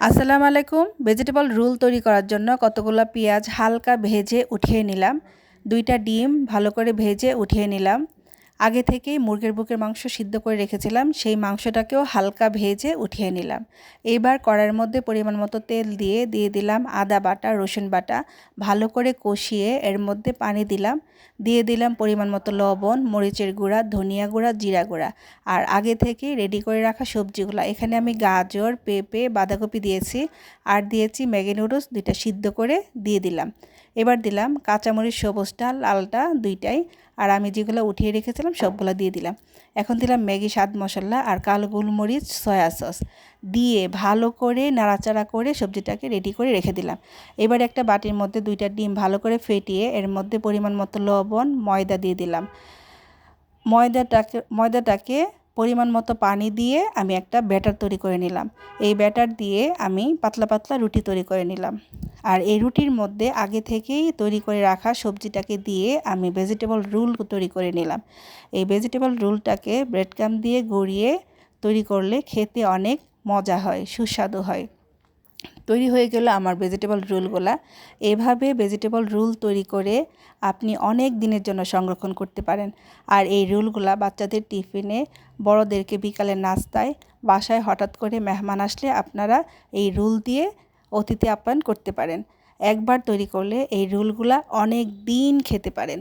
আসসালামু আলাইকুম। Vegetable roll তৈরি করার জন্য কতগুলো পেঁয়াজ হালকা ভেজে উঠিয়ে নিলাম। 2টা ডিম ভালো করে ভেজে উঠিয়ে নিলাম। আগে থেকেই মুরগির বুকের মাংস সিদ্ধ করে রেখেছিলাম, সেই মাংসটাকেও হালকা ভেজে উঠিয়ে নিলাম। এবার কড়াইয়ের মধ্যে পরিমাণ মতো তেল দিয়ে দিলাম আদা বাটা, রসুন বাটা। ভালো করে কষিয়ে এর মধ্যে পানি দিলাম। দিয়ে দিলাম পরিমাণ মতো লবণ, মরিচের গুঁড়া, ধনিয়া গুঁড়া, জিরা গুঁড়া। আর আগে থেকেই রেডি করে রাখা সবজিগুলো, এখানে আমি গাজর, পেঁপে, বাঁধাকপি দিয়েছি। আর দিয়েছি ম্যাগি নুডলস 2টা সিদ্ধ করে দিয়ে দিলাম। এবার দিলাম কাঁচামরিচ, সবুজটা লালটা 2টাই। আর আমি যেগুলো উঠিয়ে রেখেছিলাম সবগুলো দিয়ে দিলাম। এখন দিলাম ম্যাগি স্বাদ মশলা আর কালো গোলমরিচ, সয়া সস দিয়ে ভালো করে নাড়াচাড়া করে সবজিটাকে রেডি করে রেখে দিলাম। এবার একটা বাটির মধ্যে 2টা ডিম ভালো করে ফেটিয়ে এর মধ্যে পরিমাণ মতো লবণ, ময়দা দিয়ে দিলাম। ময়দাটাকে পরিমাণ মতো পানি দিয়ে আমি একটা ব্যাটার তৈরি করে নিলাম। এই ব্যাটার দিয়ে আমি পাতলা পাতলা রুটি তৈরি করে নিলাম। আর এই রুটির মধ্যে আগে থেকেই তৈরি করে রাখা সবজিটাকে দিয়ে আমি ভেজিটেবল রোল তৈরি করে নিলাম। এই ভেজিটেবল রোলটাকে ব্রেড ক্রাম্ব দিয়ে গড়িয়ে তৈরি করলে খেতে অনেক মজা হয়, সুস্বাদু হয়। তৈরি হয়ে গেল আমার ভেজিটেবল রোলগুলা। এভাবে ভেজিটেবল রোল তৈরি করে আপনি অনেক দিনের জন্য সংরক্ষণ করতে পারেন। আর এই রোলগুলা বাচ্চাদের টিফিনে, বড়দেরকে বিকালের নাস্তায়, বাসায় হঠাৎ করে মেহমান আসলে আপনারা এই রোল দিয়ে অতিথি আপ্যায়ন করতে পারেন। একবার তৈরি করলে এই রোলগুলা অনেক দিন খেতে পারেন।